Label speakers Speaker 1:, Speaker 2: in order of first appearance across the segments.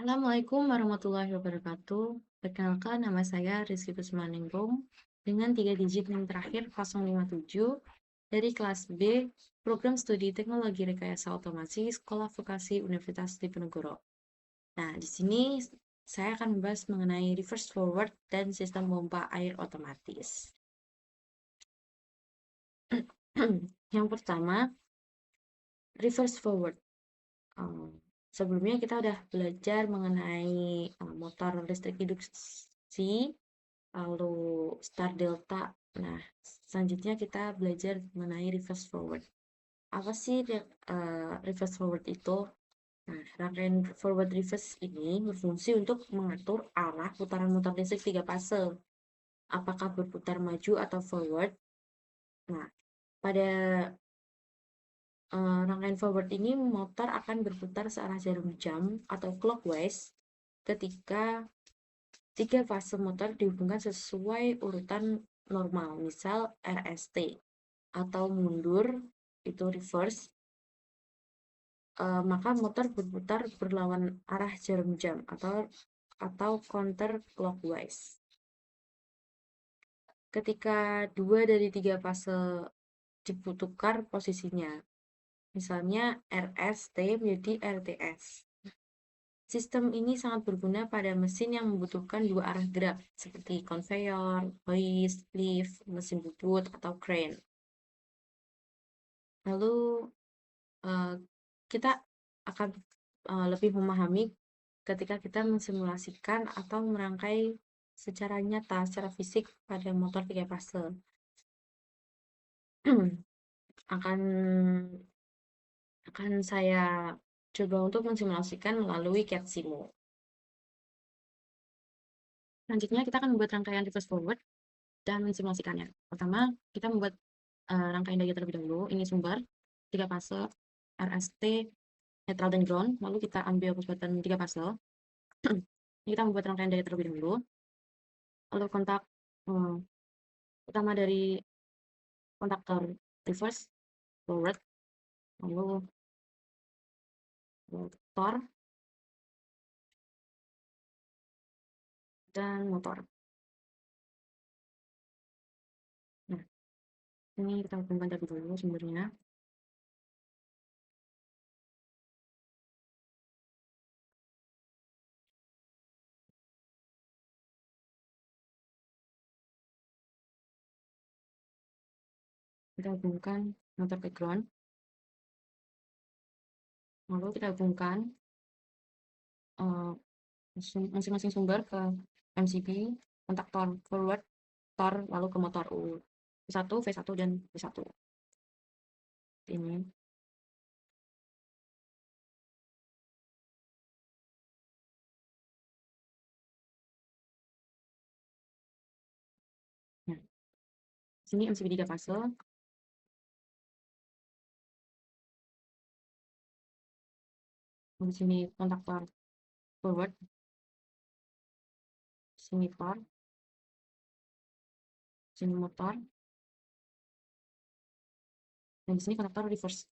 Speaker 1: Assalamualaikum warahmatullahi wabarakatuh. Perkenalkan, nama saya Rizky Kusmaningrum dengan 3 digit NIM terakhir 057 dari kelas B, Program Studi Teknologi Rekayasa Otomasi Sekolah Vokasi Universitas Diponegoro. Nah, di sini saya akan membahas mengenai reverse forward dan sistem pompa air otomatis. Yang pertama, reverse forward. Sebelumnya kita udah belajar mengenai motor listrik induksi, lalu start delta. Nah, selanjutnya kita belajar mengenai reverse forward. Apa sih reverse forward itu? Nah, rangkaian forward reverse ini berfungsi untuk mengatur arah putaran motor listrik 3 fase. Apakah berputar maju atau forward? Nah, pada rangkaian forward ini motor akan berputar searah jarum jam atau clockwise ketika 3 fase motor dihubungkan sesuai urutan normal, misal RST, atau mundur itu reverse, maka motor berputar berlawan arah jarum jam atau counter clockwise. Ketika 2 dari 3 fase diputukar posisinya, misalnya RST menjadi RTS. Sistem ini sangat berguna pada mesin yang membutuhkan 2 arah gerak, seperti konveyor, hoist, lift, mesin bubut, atau crane. Lalu kita akan lebih memahami ketika kita mensimulasikan atau merangkai secara nyata, secara fisik pada motor 3 fase. akan saya coba untuk mensimulasikan melalui CAD-Simo. Selanjutnya kita akan membuat rangkaian reverse forward dan mensimulasikannya. Pertama, kita membuat rangkaian daya terlebih dahulu. Ini sumber 3 fase RST, netral dan ground. Lalu kita ambil button 3 fase. Ini kita membuat rangkaian daya terlebih dahulu. Lalu kontak utama dari kontaktor reverse forward, lalu motor dan motor. Nah, ini kita hubungkan terlebih dahulu sumbernya. Kita hubungkan motor ke ground. Lalu kita hubungkan masing-masing sumber ke MCB, kontaktor forward, tor, lalu ke motor U1, V1, dan V1. Ini. Nah, sini MCB 3 fase. Di sini kontaktor forward, sini tor, sini motor, dan di sini kontaktor reverse.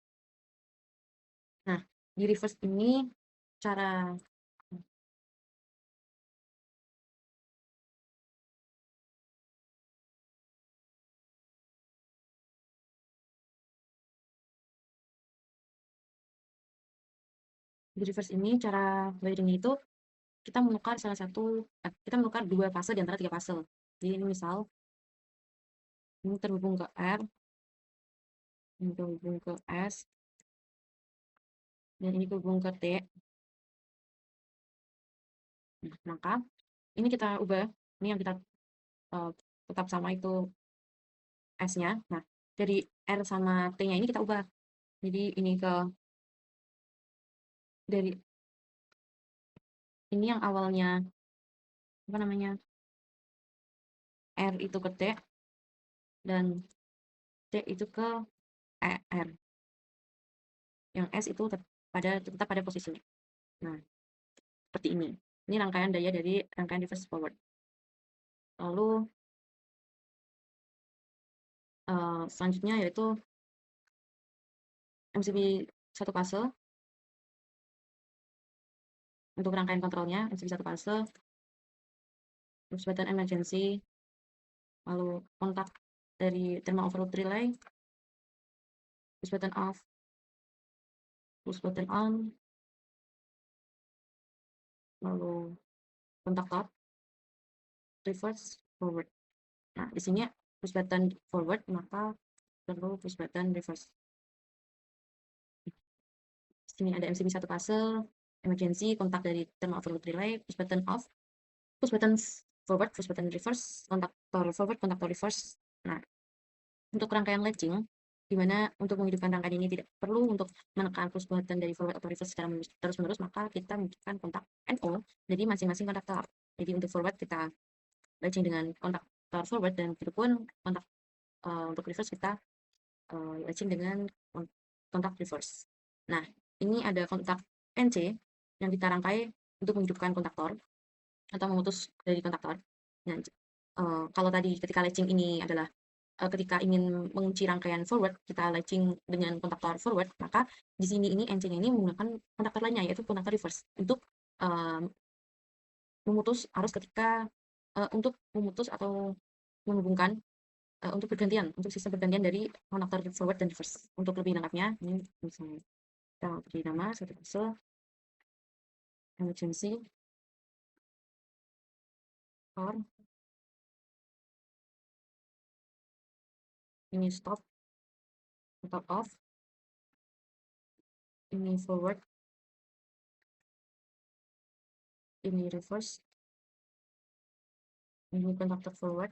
Speaker 1: Nah, di reverse ini cara di reverse ini cara wiringnya itu kita menukar kita menukar 2 fase di antara 3 fase. Jadi ini misal ini terhubung ke R, ini terhubung ke S, dan ini terhubung ke T. Nah, maka ini kita ubah, ini yang kita tetap sama itu S-nya. Nah, dari R sama T-nya ini kita ubah. Jadi ini dari ini yang awalnya apa namanya R itu ke T dan T itu ke R. Yang S itu tetap pada posisinya. Nah, seperti ini. Ini rangkaian daya dari rangkaian reverse forward. Lalu selanjutnya yaitu MCB 1 fase. Untuk rangkaian kontrolnya, MCB satu fase, push button emergency, lalu kontak dari thermal overload relay, push button off, push button on, lalu kontak top, reverse, forward. Nah, di sini push button forward, maka perlu push button reverse. Di sini ada MCB satu fase, emergency, kontak dari thermal overload relay, push button off, push button forward, push button reverse, kontaktor forward, kontaktor reverse. Nah, untuk rangkaian latching, di mana untuk menghidupkan rangkaian ini tidak perlu untuk menekan push button dari forward atau reverse secara terus-menerus, maka kita menghidupkan kontak NO jadi masing-masing kontaktor. Jadi untuk forward kita latching dengan kontaktor forward, dan pun kontak untuk reverse kita latching dengan kontak reverse. Nah, ini ada kontak NC yang kita rangkai untuk menghidupkan kontaktor atau memutus dari kontaktor. Nah, kalau tadi ketika latching ini adalah ketika ingin mengunci rangkaian forward, kita latching dengan kontaktor forward, maka di sini ini NC-nya ini menggunakan kontaktor lainnya, yaitu kontaktor reverse, untuk memutus arus ketika untuk memutus atau menghubungkan untuk pergantian, untuk sistem pergantian dari kontaktor forward dan reverse. Untuk lebih lengkapnya, ini misalnya kita beri nama satu fase, emergency, or ini stop atau off, ini forward, ini reverse, ini kontaktor forward,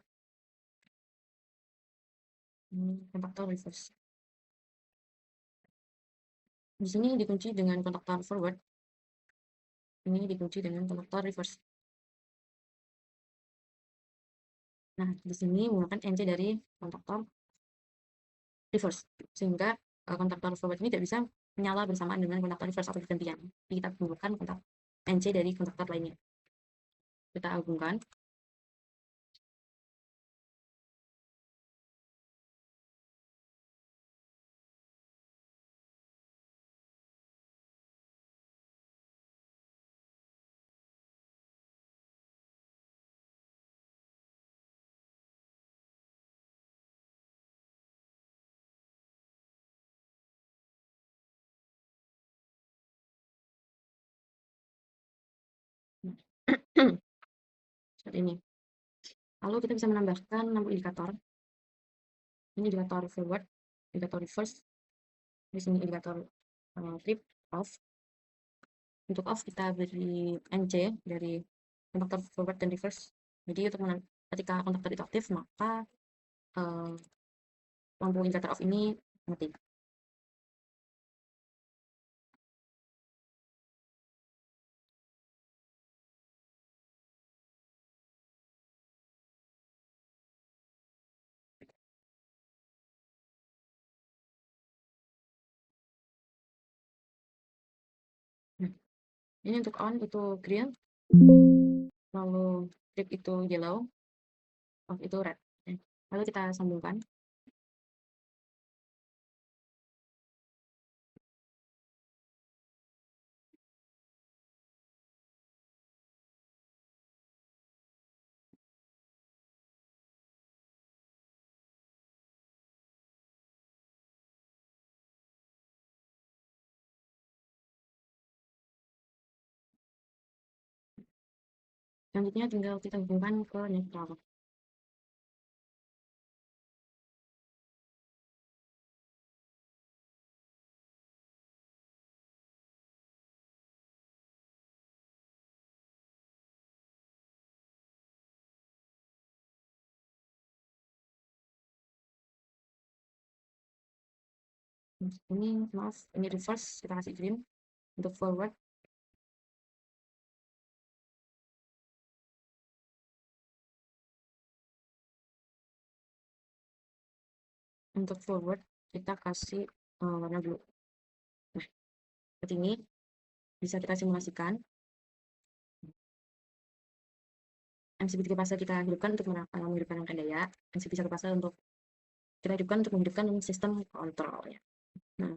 Speaker 1: ini kontaktor reverse. Di sini dikunci dengan kontaktor forward, ini dikunci dengan kontaktor reverse. Nah, di sini menggunakan NC dari kontaktor reverse, sehingga kontaktor forward ini tidak bisa menyala bersamaan dengan kontaktor reverse atau bergantian. Kita menggunakan kontak NC dari kontaktor lainnya. Kita hubungkan. Seperti ini. Lalu kita bisa menambahkan lampu indikator. Ini indikator forward, indikator reverse. Di sini indikator trip off. Untuk off kita beri NC dari kontaktor forward dan reverse. Jadi untuk ketika kontaktor itu aktif, maka lampu indikator off ini mati. Nah, ini untuk on itu green, lalu trip itu yellow, off itu red. Lalu kita sambungkan. Selanjutnya tinggal kita hubungkan ke netral. Ini maaf, ini reverse, kita kasih green. Untuk forward, kita kasih warna blue. Nah, seperti ini bisa kita simulasikan. MCB 3 fase kita hidupkan untuk menghidupkan rangkaian daya. MCB 1 fase untuk kita hidupkan untuk menghidupkan sistem kontrolnya. Nah,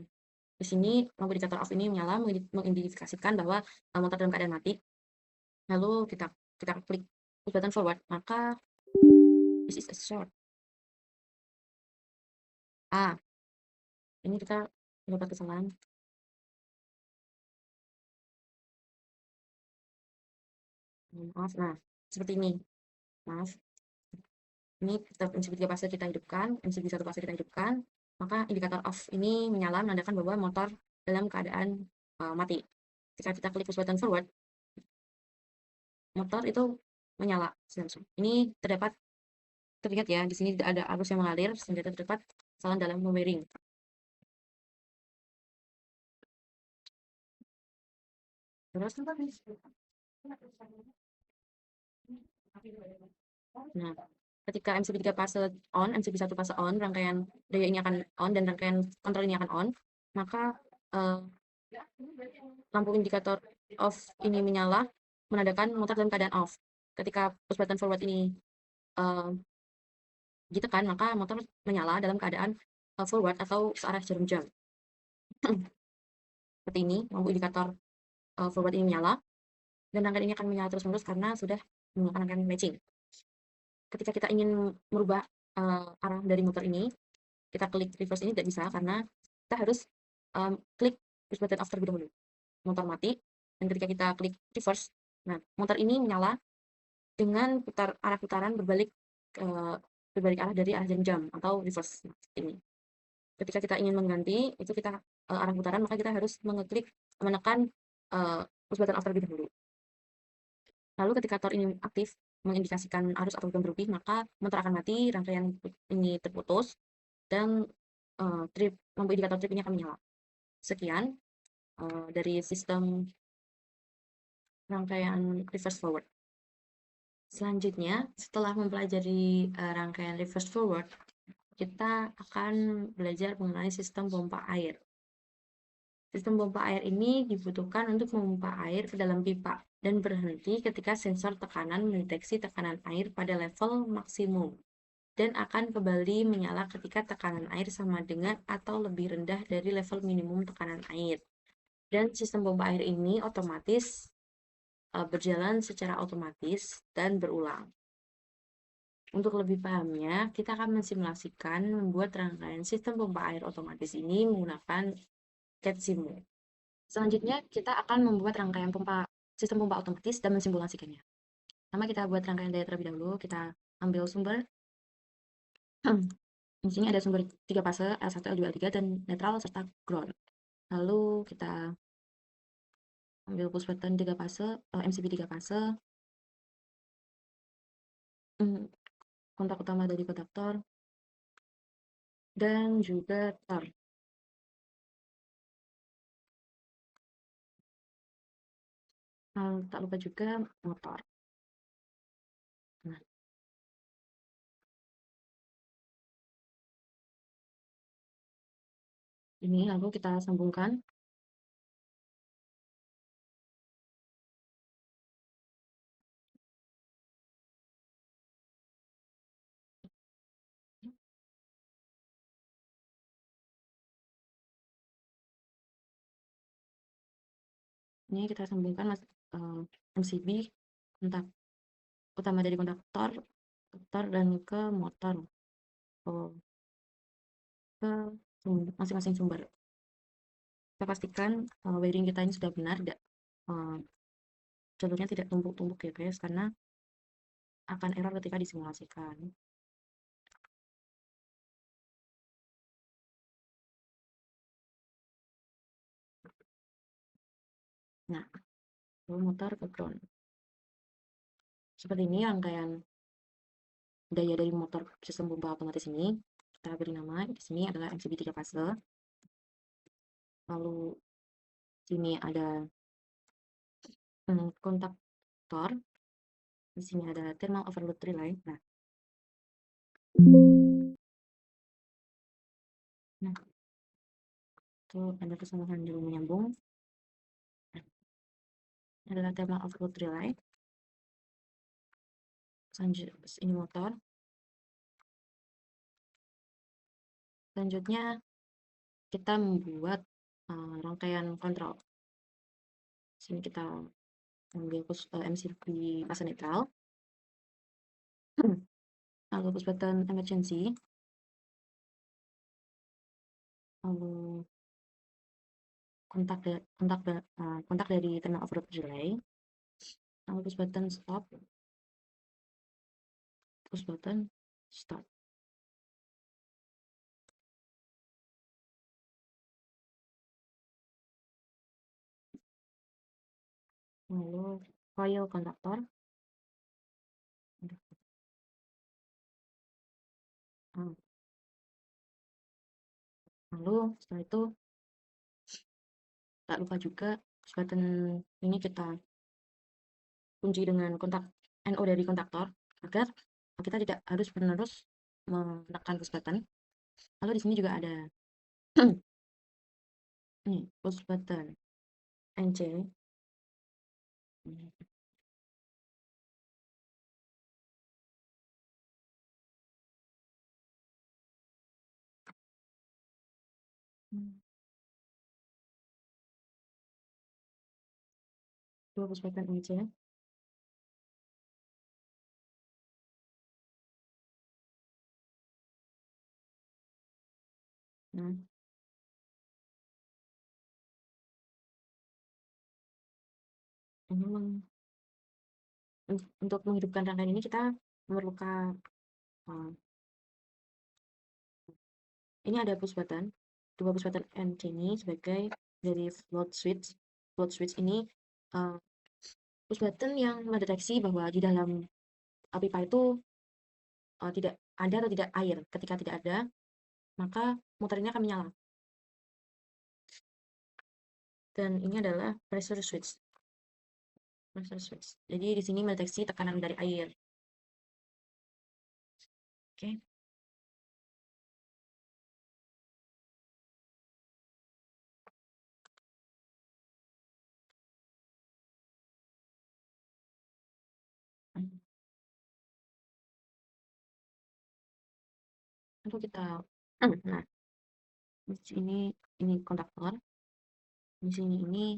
Speaker 1: Di sini lampu indikator off ini menyala, mengindikasikan bahwa motor dalam keadaan mati. Lalu kita klik push button forward, maka this is a short. Ini kita mendapat kesalahan. Maaf, nah seperti ini. Maaf. Ini MCB 3 fase kita hidupkan, MCB 1 fase kita hidupkan, maka indikator off ini menyala menandakan bahwa motor dalam keadaan mati. Jika kita klik push button forward, motor itu menyala. Ini terlihat ya, di sini ada arus yang mengalir sehingga terdapat kesalahan dalam wiring. Terus, nah, ketika MCB 3 fase on, MCB 1 fase on, rangkaian daya ini akan on dan rangkaian kontrol ini akan on, maka lampu indikator off ini menyala, menandakan motor dalam keadaan off. Ketika push button forward ini ditekan, maka motor menyala dalam keadaan forward atau searah jarum jam. Seperti ini, lampu indikator forward ini menyala, dan rangkaian ini akan menyala terus-menerus karena sudah menggunakan rangkaian matching. Ketika kita ingin merubah arah dari motor ini, kita klik reverse ini tidak bisa karena kita harus klik push button off terlebih dahulu. Motor mati, dan ketika kita klik reverse, nah motor ini menyala dengan arah putaran berbalik arah dari arah jarum jam atau reverse. Nah, seperti ini. Ketika kita ingin mengganti itu kita arah putaran, maka kita harus menekan push button off terlebih dahulu. Lalu ketika tor ini aktif mengindikasikan arus atau beban berlebih, maka motor akan mati, rangkaian ini terputus, dan lampu indikator trip ini akan menyala. Sekian dari sistem rangkaian reverse forward. Selanjutnya, setelah mempelajari rangkaian reverse forward, kita akan belajar mengenai sistem pompa air. Sistem pompa air ini dibutuhkan untuk memompa air ke dalam pipa dan berhenti ketika sensor tekanan mendeteksi tekanan air pada level maksimum, dan akan kembali menyala ketika tekanan air sama dengan atau lebih rendah dari level minimum tekanan air. Dan sistem pompa air ini otomatis berjalan secara otomatis dan berulang. Untuk lebih pahamnya, kita akan mensimulasikan membuat rangkaian sistem pompa air otomatis ini menggunakan CAD-Simu. Selanjutnya, kita akan membuat rangkaian sistem pompa otomatis dan mensimulasikannya. Pertama, kita buat rangkaian daya terlebih dahulu. Kita ambil sumber. Di sini ada sumber 3 fase, L1, L2, L3, dan netral serta ground. Lalu kita ambil push button 3 fase, MCB 3 fase, kontak utama dari kontaktor, dan juga tor. Tak lupa juga motor. Nah, ini lalu kita sambungkan. Ini kita sambungkan MCB kontak utama dari kontaktor dan ke motor, ke masing-masing sumber. Kita pastikan wiring kita ini sudah benar, jalurnya tidak tumpuk-tumpuk ya guys, karena akan error ketika disimulasikan. Nah, lalu motor ke ground. Seperti ini rangkaian daya dari motor sistem pompa otomatis ini. Kita beri nama, di sini adalah MCB 3 fase. Lalu sini ada kontaktor. Di sini ada thermal overload relay. Nah, itu ada kesalahan dulu menyambung. Adalah thermal overload relay. Selanjutnya ini motor. Selanjutnya kita membuat rangkaian kontrol. Sini kita ambil MCB fase netral. Lalu push button emergency. Lalu kontak dari terminal overload relay. Lalu push button stop. Push button start. Lalu coil kontaktor. Lalu setelah itu tak lupa juga push button ini kita kunci dengan kontak NO dari kontaktor agar kita tidak harus menerus menekan push button. Lalu di sini juga ada ini push button NC. Dua push button NC. Nah, ini untuk menghidupkan rangkaian ini kita memerlukan ini ada push button, dua push button NC ini sebagai dari float switch. Float switch ini push button yang mendeteksi bahwa di dalam pipa itu tidak ada atau tidak air. Ketika tidak ada, maka motor ini akan menyala. Dan ini adalah pressure switch. Pressure switch. Jadi di sini mendeteksi tekanan dari air. Oke. Lalu kita nah, di sini ini kontaktor. Di sini ini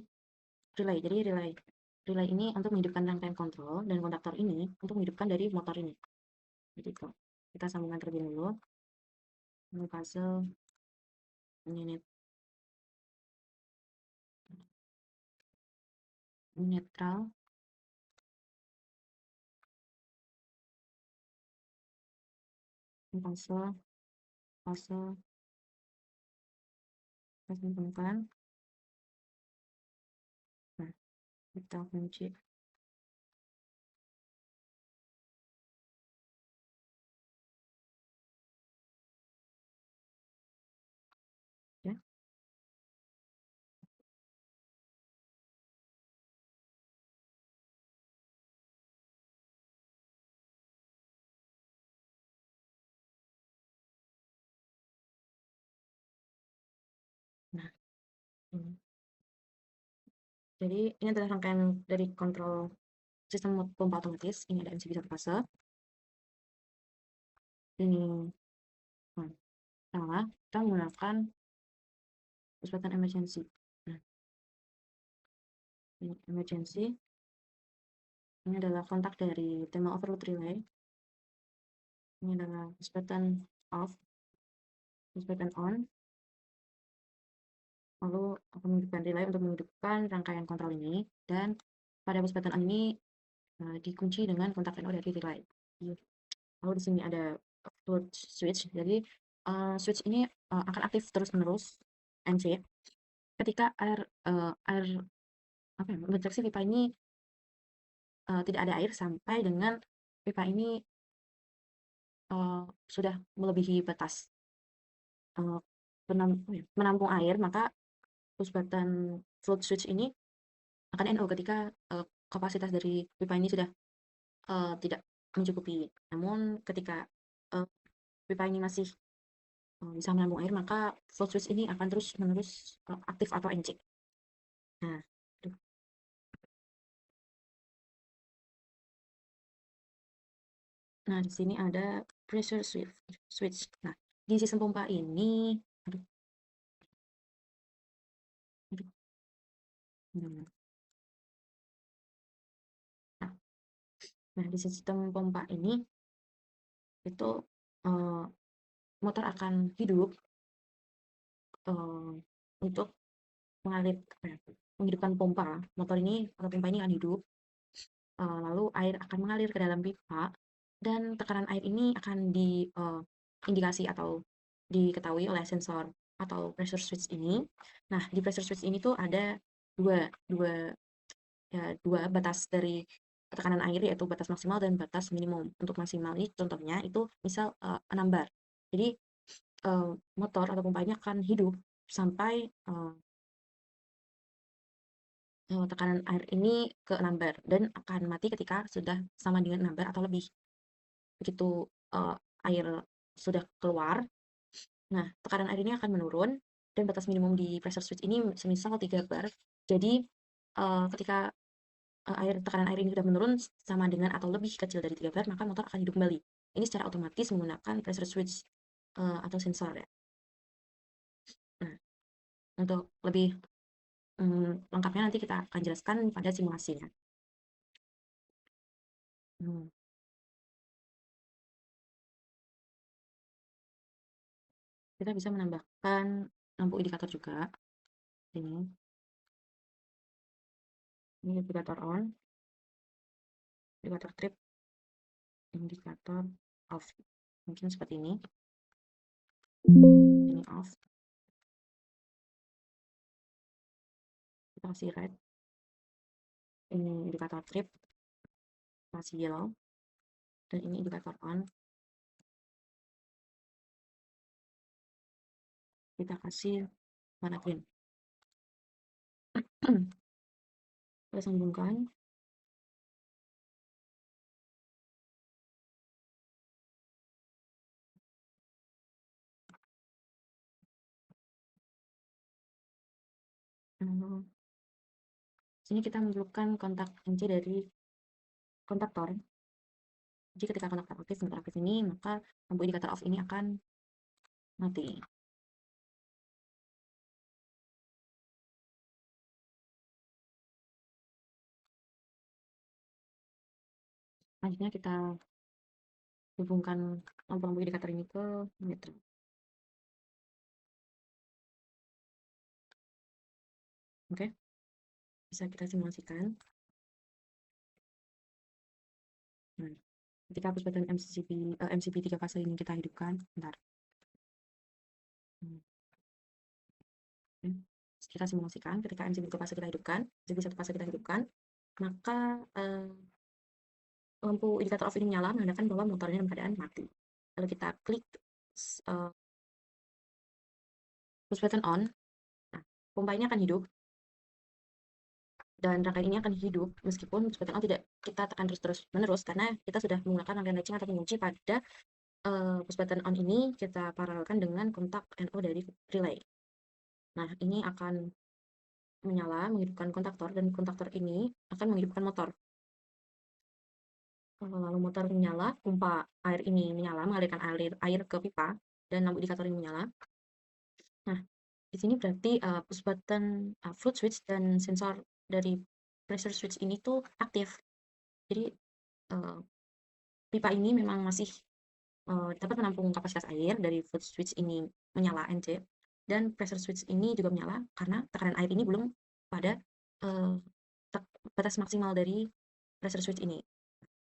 Speaker 1: relay. Jadi relay ini untuk menghidupkan rangkaian kontrol dan kontaktor ini untuk menghidupkan dari motor ini. Jadi itu. Kita sambungkan terlebih dulu. Lalu fase ini netral. Fase kita temukan. Nah, kita kunci. Ya. Nah, ini. Jadi ini adalah rangkaian dari kontrol sistem pompa otomatis. Ini ada MCB satu fase. Ini salah. Kita menggunakan push button emergency. Nah, ini emergency. Ini adalah kontak dari thermal overload relay. Ini adalah push button off, push button on. Lalu akan menghidupkan relay untuk menghidupkan rangkaian kontrol ini. Dan pada push button on ini dikunci dengan kontak NO dari relay. Lalu di sini ada float switch. Jadi switch ini akan aktif terus-menerus NC ketika air mendeteksi pipa ini tidak ada air sampai dengan pipa ini sudah melebihi batas menampung air, maka push button float switch ini akan NO ketika kapasitas dari pipa ini sudah tidak mencukupi. Namun ketika pipa ini masih bisa menampung air, maka float switch ini akan terus-menerus aktif atau NC. Nah, nah di sini ada pressure switch. Nah, di sistem pompa ini, Nah, nah di sistem pompa ini itu uh, motor akan hidup uh, untuk menghidupkan pompa. Motor ini atau pompa ini akan hidup, lalu air akan mengalir ke dalam pipa dan tekanan air ini akan diindikasi atau diketahui oleh sensor atau pressure switch ini. Nah, di pressure switch ini tuh ada dua, dua, dua batas dari tekanan air, yaitu batas maksimal dan batas minimum. Untuk maksimal ini contohnya itu misal 6 bar. Jadi motor atau pompa ini akan hidup sampai tekanan air ini ke 6 bar dan akan mati ketika sudah sama dengan 6 bar atau lebih. Begitu air sudah keluar, nah tekanan air ini akan menurun dan batas minimum di pressure switch ini semisal 3 bar. Jadi ketika tekanan air ini sudah menurun sama dengan atau lebih kecil dari 3 bar, maka motor akan hidup kembali. Ini secara otomatis menggunakan pressure switch atau sensor ya. Nah, untuk lebih lengkapnya nanti kita akan jelaskan pada simulasinya. Hmm. Kita bisa menambahkan lampu indikator juga. Ini indikator on, indikator trip, indikator off. Mungkin seperti ini off. Kita kasih red. Ini indikator trip, kasih yellow. Dan ini indikator on. Kita kasih warna green. Kita sambungkan. Sini kita memerlukan kontak kunci dari kontaktor. Jadi ketika kontaktor aktif ini, maka lampu indikator off ini akan mati. Selanjutnya kita hubungkan lampu-lampu indikator ini ke meter. Oke, bisa kita simulasikan. Nah, ketika push button MCB 3 fase ini kita hidupkan, bentar. Kita simulasikan ketika MCB 3 fase kita hidupkan, MCB 1 fase kita hidupkan, maka lampu indikator off ini menyala menandakan bahwa motornya dalam keadaan mati. Lalu kita klik push button on, nah, pompa ini akan hidup dan rangkaian ini akan hidup meskipun push button on tidak kita tekan terus menerus karena kita sudah menggunakan rangkaian latching atau pengunci pada push button on ini kita paralelkan dengan kontak NO dari relay. Nah, ini akan menyala, menghidupkan kontaktor, dan kontaktor ini akan menghidupkan motor. Lalu motor menyala, pompa air ini menyala, mengalirkan air ke pipa, dan lampu indikator ini menyala. Nah, di sini berarti push button float switch dan sensor dari pressure switch ini tuh aktif. Jadi pipa ini memang masih dapat menampung kapasitas air dari float switch ini menyala NC, dan pressure switch ini juga menyala karena tekanan air ini belum pada batas maksimal dari pressure switch ini.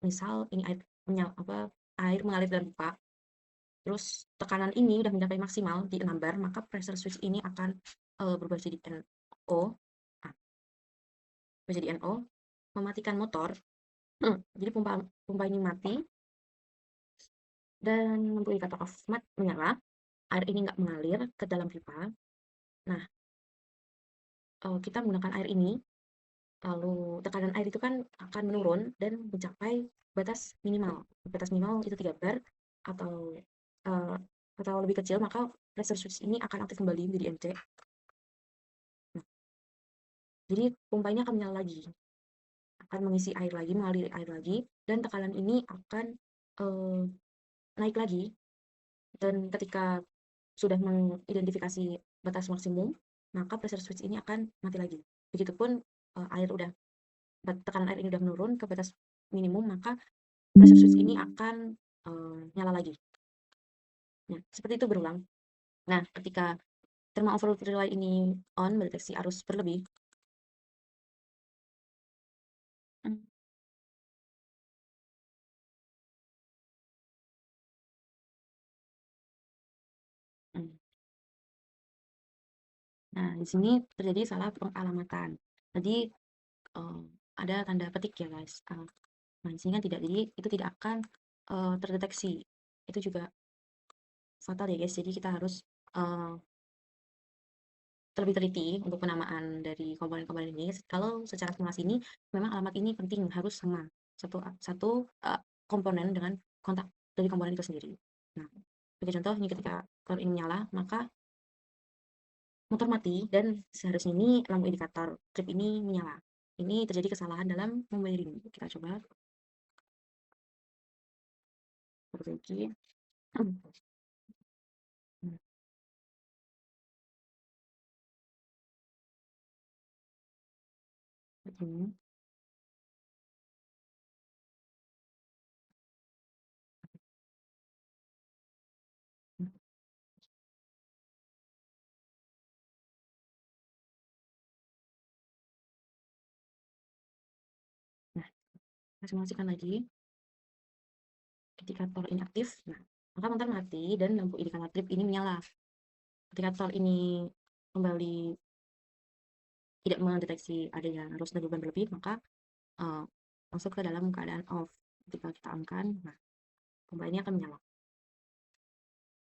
Speaker 1: Misal ini air mengalir dalam pipa, terus tekanan ini udah mencapai maksimal di 6 bar, maka pressure switch ini akan berubah jadi NO, mematikan motor. Jadi pompa ini mati dan lampu indikator off menyala, air ini nggak mengalir ke dalam pipa. Nah, kita menggunakan air ini, lalu tekanan air itu kan akan menurun dan mencapai batas minimal. Batas minimal itu 3 bar atau lebih kecil, maka pressure switch ini akan aktif kembali menjadi NC. Nah, jadi pompa ini akan menyala lagi, akan mengisi air lagi, mengaliri air lagi, dan tekanan ini akan naik lagi. Dan ketika sudah mengidentifikasi batas maksimum, maka pressure switch ini akan mati lagi. Begitupun air udah tekanan air ini udah menurun ke batas minimum, maka pressure switch ini akan nyala lagi. Nah, seperti itu berulang. Nah, ketika thermal overload relay ini on, mendeteksi arus berlebih. Hmm, hmm. Nah, di sini terjadi salah pengalamatan. Jadi eh, ada tanda petik ya guys. Nah, di sini kan tidak, jadi itu tidak akan terdeteksi. Itu juga fatal ya guys. Jadi kita harus eh, terlebih teliti untuk penamaan dari komponen-komponen ini. Kalau secara simulasi ini memang alamat ini penting, harus sama satu satu komponen dengan kontak dari komponen itu sendiri. Nah, sebagai contoh ini ketika telur ini menyala, maka motor mati dan seharusnya ini lampu indikator trip ini menyala. Ini terjadi kesalahan dalam memwiring. Kita coba perbaiki. Nah, kita simulasikan lagi. Ketika tol ini aktif, nah, maka motor mati dan lampu indikator trip ini menyala. Ketika tol ini kembali tidak mendeteksi adanya arus dan beban berlebih, maka masuk ke dalam keadaan off. Ketika kita on-kan, nah, pompa ini akan menyala.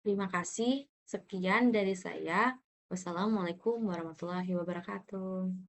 Speaker 1: Terima kasih. Sekian dari saya. Wassalamualaikum warahmatullahi wabarakatuh.